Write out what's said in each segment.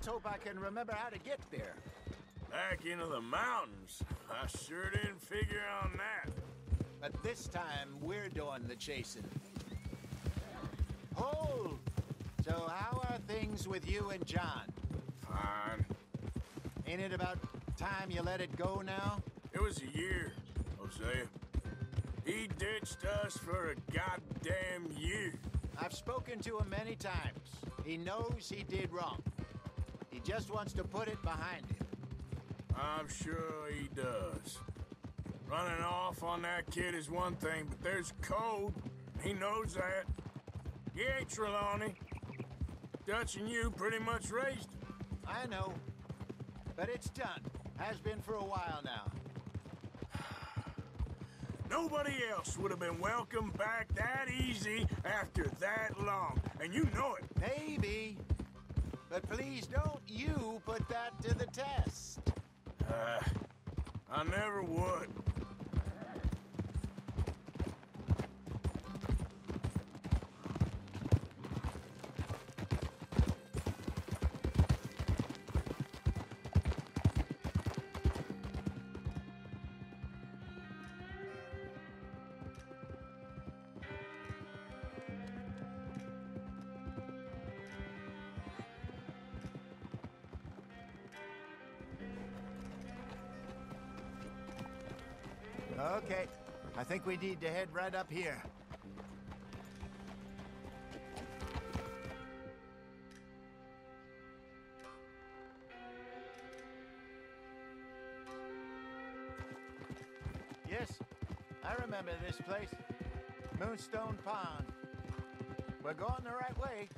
just hope I can remember how to get there. Back into the mountains? I sure didn't figure on that. But this time, we're doing the chasing. Hold! So how are things with you and John? Fine. Ain't it about time you let it go now? It was a year, Hosea. He ditched us for a goddamn year. I've spoken to him many times. He knows he did wrong. He just wants to put it behind him. I'm sure he does. Running off on that kid is one thing, but there's code. He knows that. He ain't Trelawney. Dutch and you pretty much raised him. I know. But it's done. Has been for a while now. Nobody else would have been welcomed back that easy after that long, and you know it. Maybe. But please don't you put that to the test. I never would. Okay. I think we need to head right up here. Yes, I remember this place. Moonstone Pond. We're going the right way.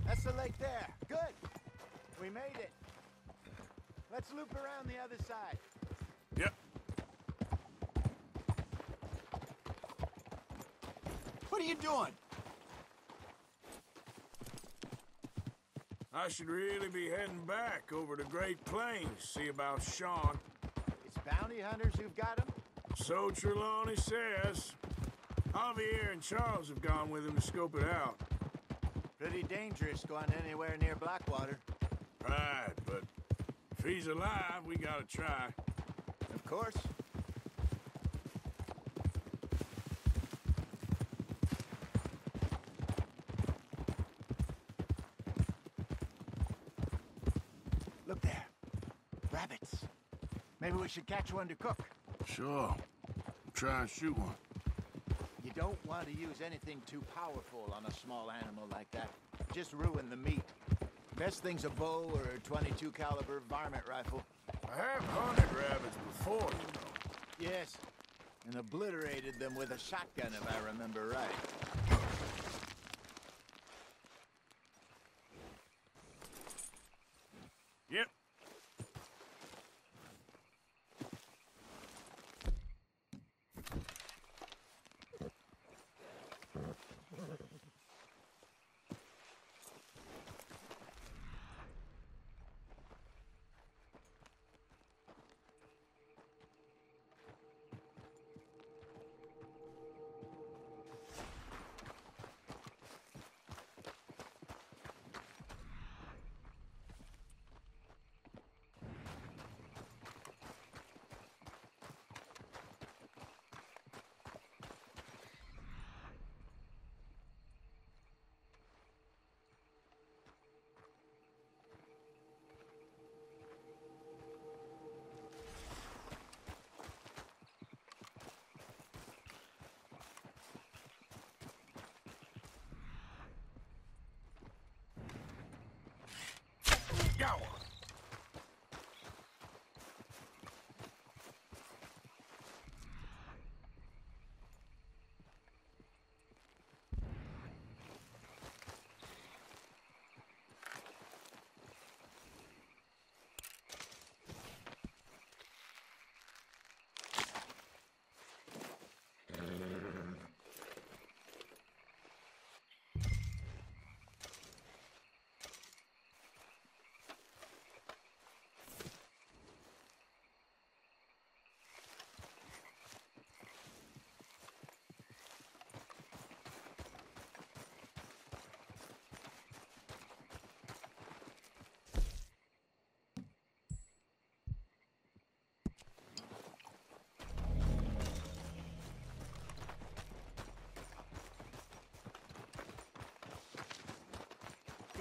That's the lake there. Good. We made it. Let's loop around the other side. Yep. What are you doing? I should really be heading back over to Great Plains, see about Sean. It's bounty hunters who've got him? So Trelawney says. Javier and Charles have gone with him to scope it out. Pretty dangerous going anywhere near Blackwater. Right, but if he's alive, we gotta try. Of course. Look there. Rabbits. Maybe we should catch one to cook. Sure. Try and shoot one. You don't want to use anything too powerful on a small animal like that. Just ruin the meat. Best thing's a bow or a .22 caliber varmint rifle. I have hunted rabbits before, you know. Yes, and obliterated them with a shotgun if I remember right. Yep.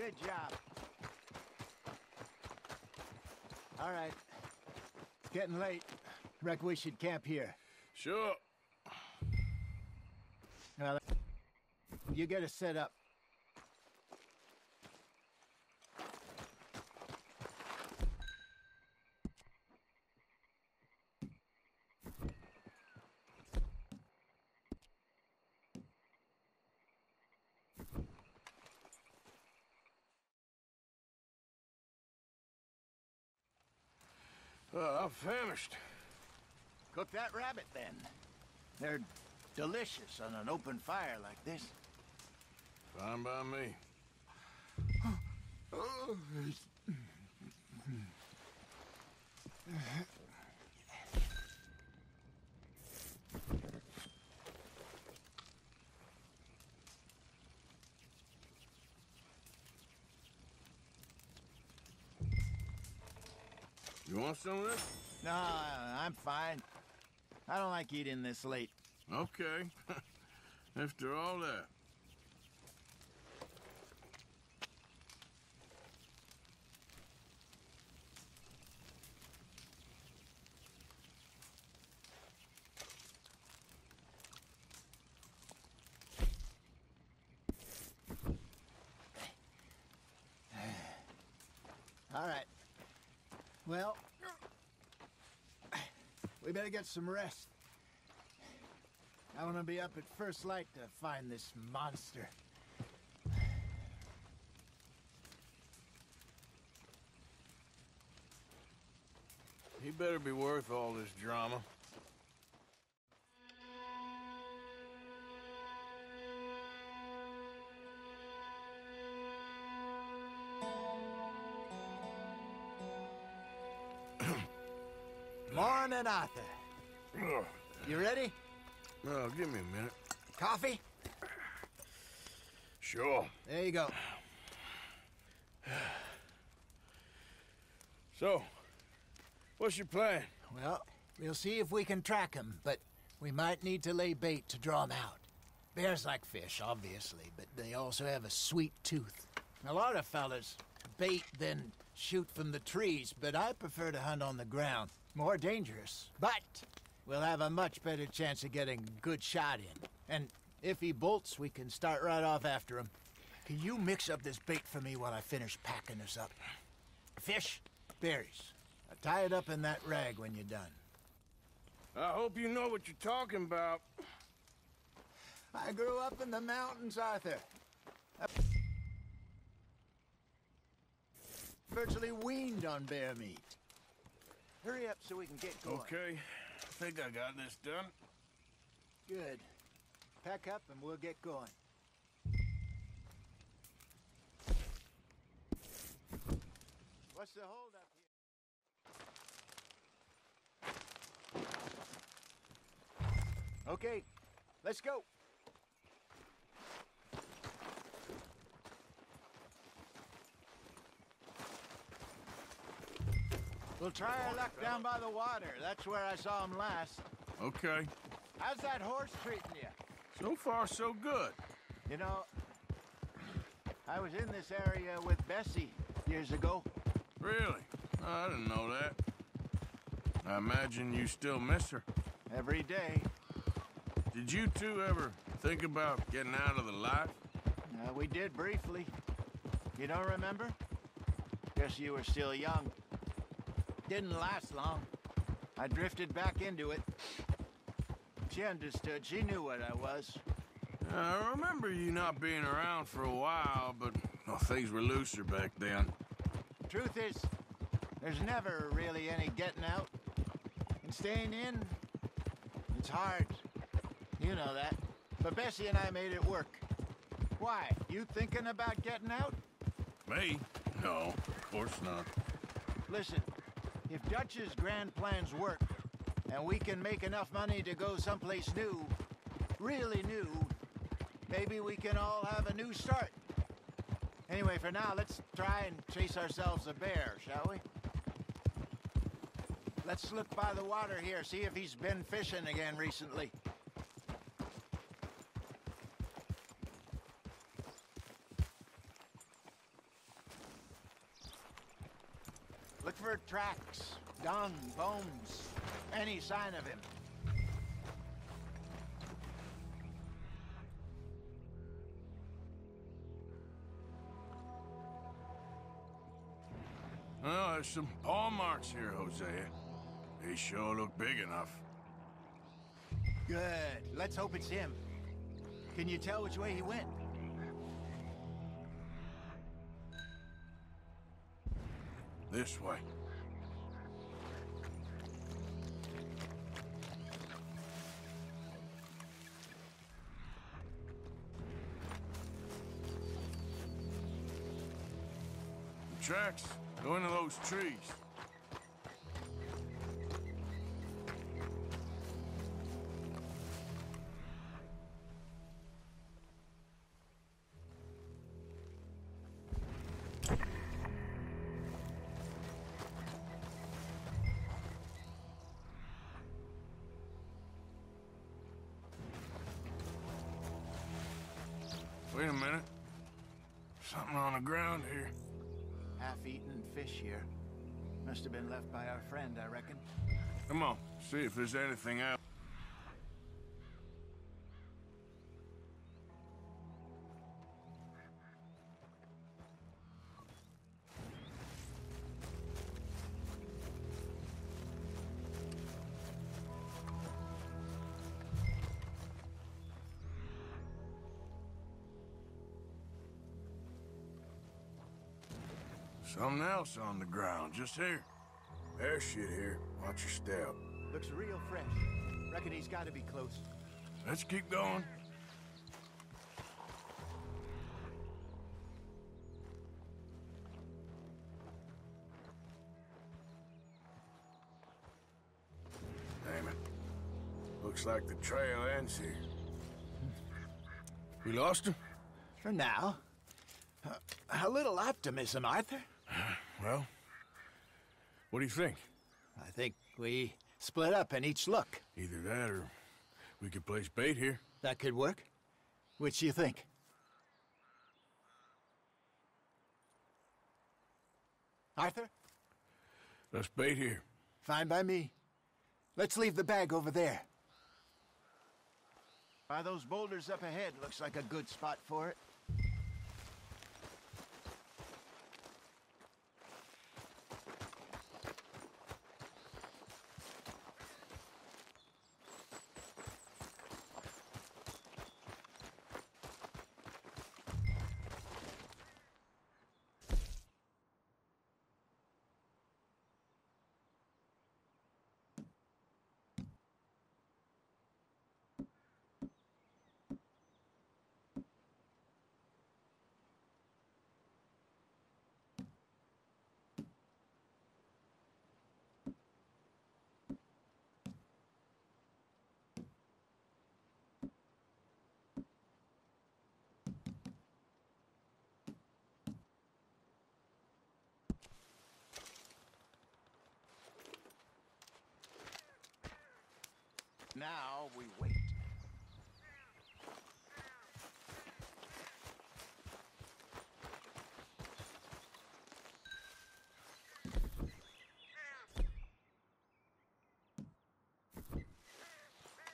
Good job. All right. It's getting late. Reckon we should camp here. Sure. Well, you get us set up. Well, I'm famished. Cook that rabbit, then. They're delicious on an open fire like this. Fine by me. You want some of this? No, I'm fine. I don't like eating this late. Okay. After all that. All right. Well, we better get some rest. I want to be up at first light to find this monster. He better be worth all this drama. Morning, Arthur. You ready? Well, give me a minute. Coffee? Sure. There you go. So, what's your plan? Well, we'll see if we can track him, but we might need to lay bait to draw him out. Bears like fish, obviously, but they also have a sweet tooth. A lot of fellas bait, then shoot from the trees, but I prefer to hunt on the ground. More dangerous, but we'll have a much better chance of getting a good shot in. And if he bolts, we can start right off after him. Can you mix up this bait for me while I finish packing this up? Fish, berries. Tie it up in that rag when you're done. I hope you know what you're talking about. I grew up in the mountains, Arthur. Virtually weaned on bear meat. Hurry up so we can get going. Okay, I think I got this done. Good. Pack up and we'll get going. What's the holdup here? Okay, let's go. We'll try our luck down by the water. That's where I saw him last. Okay. How's that horse treating you? So far, so good. You know, I was in this area with Bessie years ago. Really? I didn't know that. I imagine you still miss her. Every day. Did you two ever think about getting out of the life? We did briefly. You don't remember? Guess you were still young. Didn't last long. I drifted back into it. She understood. She knew what I was. I remember you not being around for a while, but well, things were looser back then. Truth is, there's never really any getting out. And staying in, it's hard. You know that. But Bessie and I made it work. Why? You thinking about getting out? Me? No, of course not. Listen, if Dutch's grand plans work, and we can make enough money to go someplace new, really new, maybe we can all have a new start. Anyway, for now, let's try and chase ourselves a bear, shall we? Let's look by the water here, see if he's been fishing again recently. Look for tracks, dung, bones, any sign of him. Well, there's some paw marks here, Hosea. They sure look big enough. Good. Let's hope it's him. Can you tell which way he went? This way. The tracks go into those trees. Wait a minute. Something on the ground here. Half-eaten fish here. Must have been left by our friend, I reckon. Come on, see if there's anything else. Something else on the ground, just here. There's shit here. Watch your step. Looks real fresh. Reckon he's got to be close. Let's keep going. Damn it. Looks like the trail ends here. We lost him? For now. A little optimism, Arthur. Well, what do you think? I think we split up and each look. Either that or we could place bait here. That could work. Which do you think? Arthur? Let's bait here. Fine by me. Let's leave the bag over there. By those boulders up ahead, looks like a good spot for it. Now we wait.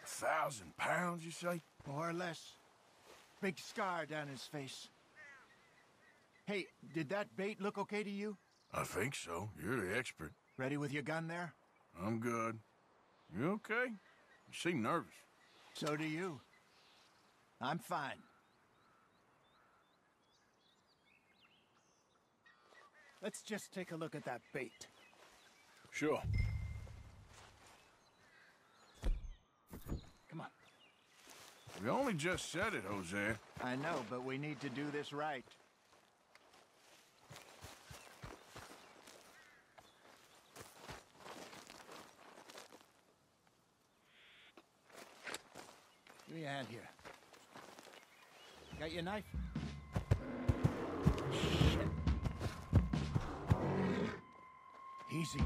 £1,000, you say? More or less. Big scar down his face. Hey, did that bait look okay to you? I think so. You're the expert. Ready with your gun there? I'm good. You okay? You seem nervous. So do you. I'm fine. Let's just take a look at that bait. Sure. Come on. We only just said it, Hosea. I know, but we need to do this right. Give me a hand here. Got your knife? Shit. Easy.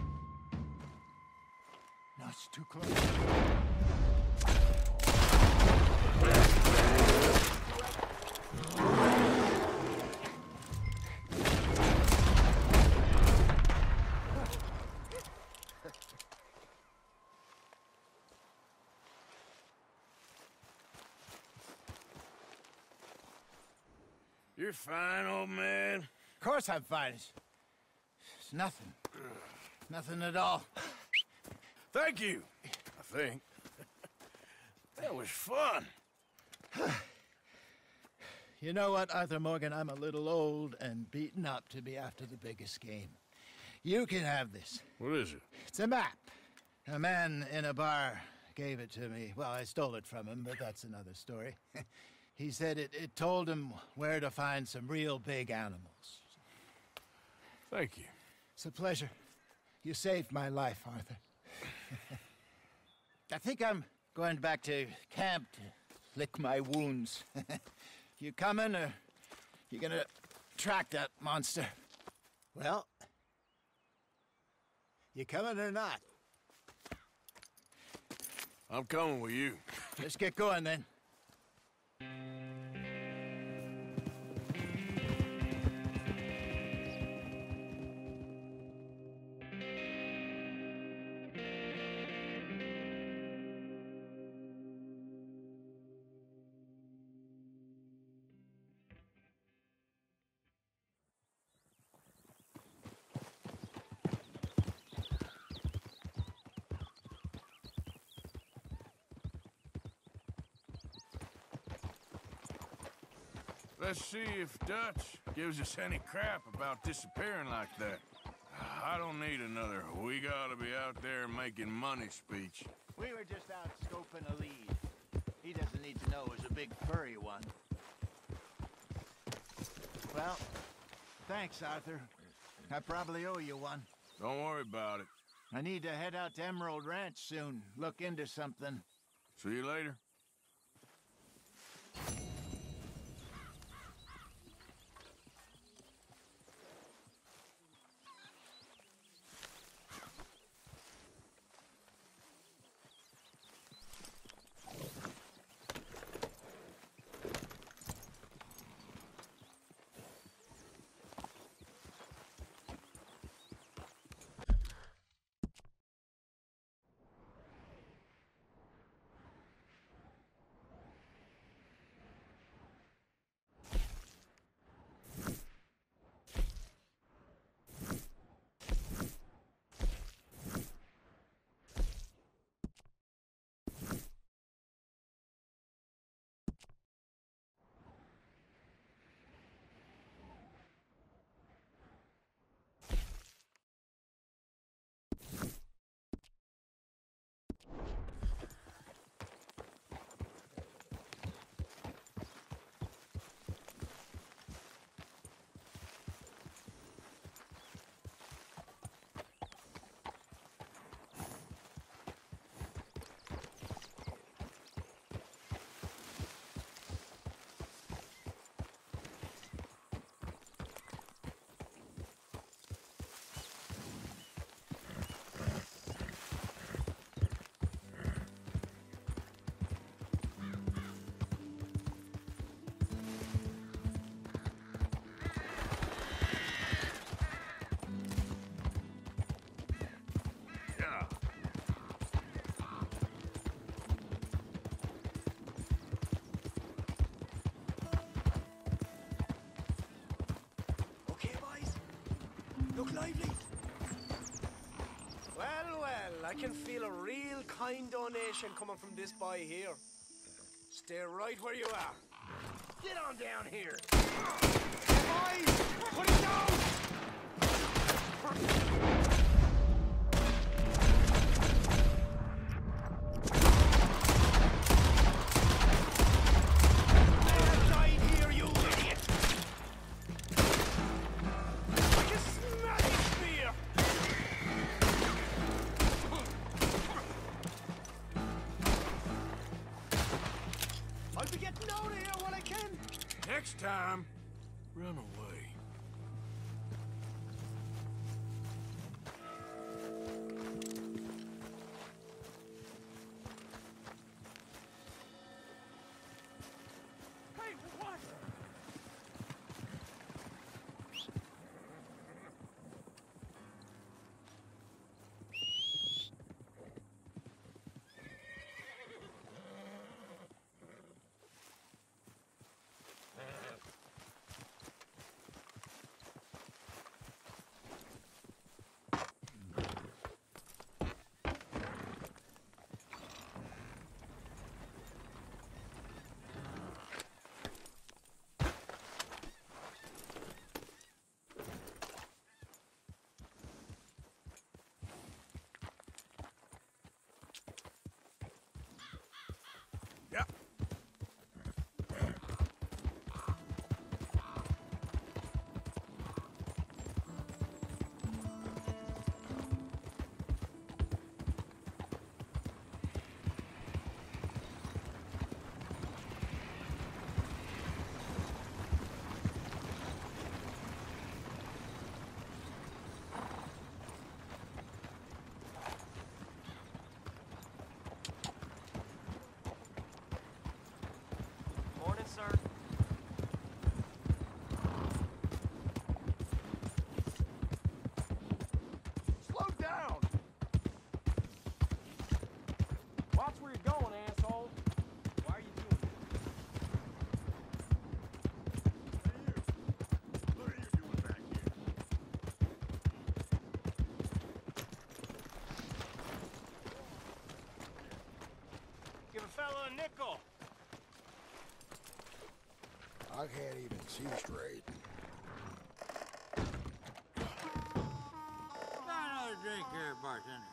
No, it's too close. You're fine, old man. Of course I'm fine. It's nothing. Nothing at all. Thank you, I think. That was fun. You know what, Arthur Morgan? I'm a little old and beaten up to be after the biggest game. You can have this. What is it? It's a map. A man in a bar gave it to me. Well, I stole it from him, but that's another story. He said it told him where to find some real big animals. Thank you. It's a pleasure. You saved my life, Arthur. I think I'm going back to camp to lick my wounds. You coming, or you gonna track that monster? Well, you coming or not? I'm coming with you. Let's get going, then. Let's see if Dutch gives us any crap about disappearing like that. I don't need another "we gotta be out there making money" speech. We were just out scoping a lead. He doesn't need to know it was a big furry one. Well, thanks, Arthur. I probably owe you one. Don't worry about it. I need to head out to Emerald Ranch soon. Look into something. See you later. Look lively. Well, well, I can feel a real kind donation coming from this boy here. Stay right where you are. Get on down here. Hey, boys! Put it down! Next time, run away. Hey, what? Yep. Morning, sir. Slow down! Watch where you're going, asshole. Why are you doing this? What are you doing back here? Give a fella a nickel. I can't even see straight. Another drink here, bartender.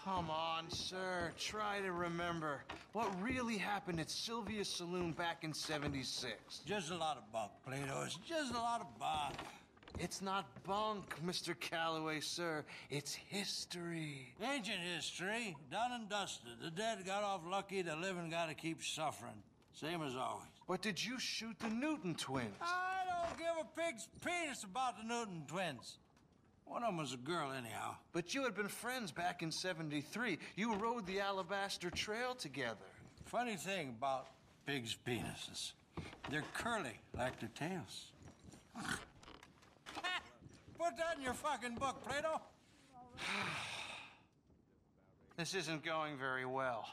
Come on, sir. Try to remember what really happened at Sylvia's Saloon back in '76. Just a lot of bunk, Plato. It's just a lot of bunk. It's not bunk, Mr. Calloway, sir. It's history. Ancient history, done and dusted. The dead got off lucky, the living gotta keep suffering. Same as always. But did you shoot the Newton twins? I don't give a pig's penis about the Newton twins. One of them was a girl, anyhow. But you had been friends back in '73. You rode the Alabaster Trail together. Funny thing about pigs' penises. They're curly, like their tails. Put that in your fucking book, Plato. This isn't going very well.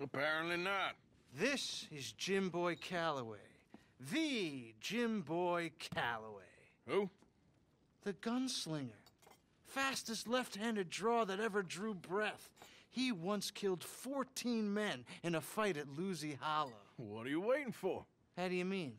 Apparently not. This is Jim Boy Calloway. The Jim Boy Calloway. Who? The gunslinger. Fastest left-handed draw that ever drew breath. He once killed 14 men in a fight at Lucy Hollow. What are you waiting for? How do you mean?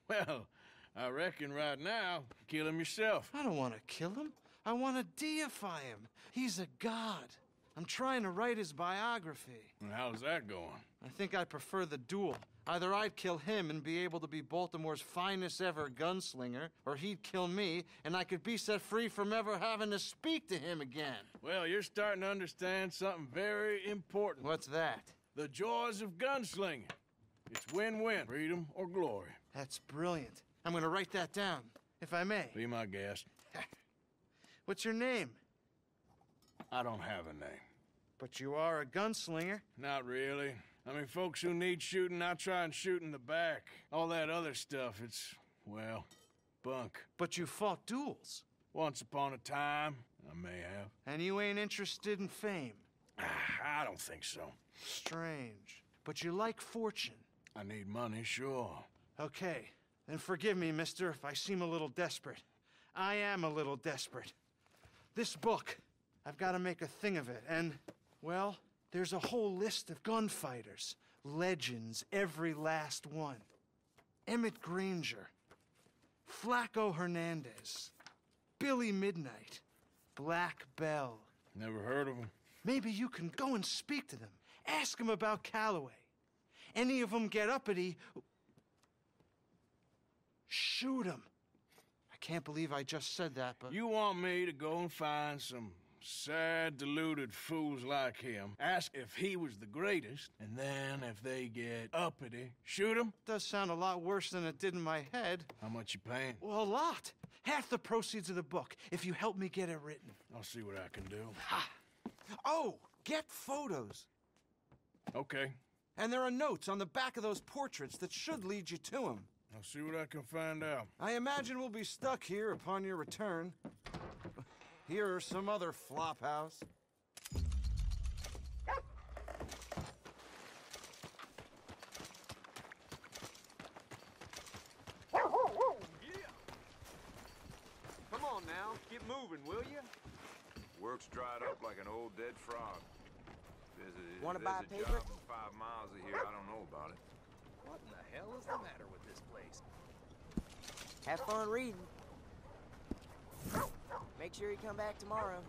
Well, I reckon right now, kill him yourself. I don't want to kill him. I want to deify him. He's a god. I'm trying to write his biography. And how's that going? I think I prefer the duel. Either I'd kill him and be able to be Baltimore's finest ever gunslinger, or he'd kill me and I could be set free from ever having to speak to him again. Well, you're starting to understand something very important. What's that? The joys of gunslinging. It's win-win, freedom or glory. That's brilliant. I'm gonna write that down, if I may. Be my guest. What's your name? I don't have a name. But you are a gunslinger. Not really. I mean, folks who need shooting, I try and shoot in the back. All that other stuff, it's, well, bunk. But you fought duels. Once upon a time, I may have. And you ain't interested in fame. I don't think so. Strange. But you like fortune. I need money, sure. Okay, then forgive me, mister, if I seem a little desperate. I am a little desperate. This book, I've got to make a thing of it, and, well, there's a whole list of gunfighters. Legends, every last one. Emmett Granger, Flaco Hernandez, Billy Midnight, Black Bell. Never heard of him. Maybe you can go and speak to them. Ask them about Calloway. Any of them get uppity, shoot them. I can't believe I just said that, but... You want me to go and find some sad, deluded fools like him, ask if he was the greatest, and then if they get uppity, shoot him? Does sound a lot worse than it did in my head. How much you paying? Well, a lot. Half the proceeds of the book, if you help me get it written. I'll see what I can do. Ha! Oh, get photos. Okay. And there are notes on the back of those portraits that should lead you to him. I'll see what I can find out. I imagine we'll be stuck here upon your return. Here or some other flop house. Come on now, get moving, will you? Work's dried up like an old dead frog. Wanna There's buy a paper? job 5 miles of here, I don't know about it. What in the hell is the matter with this place? Have fun reading. Make sure you come back tomorrow.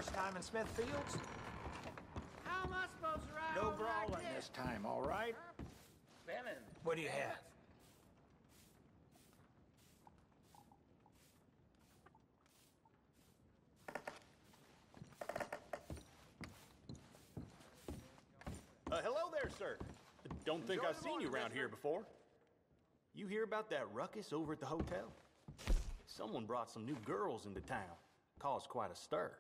First time in Smithfields? How am I supposed to ride No on brawling like this time, all right? Bennin. What do you have? Hello there, sir. Don't think I've seen you around here before. You hear about that ruckus over at the hotel? Someone brought some new girls into town. Caused quite a stir.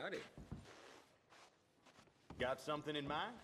Howdy. Got something in mind?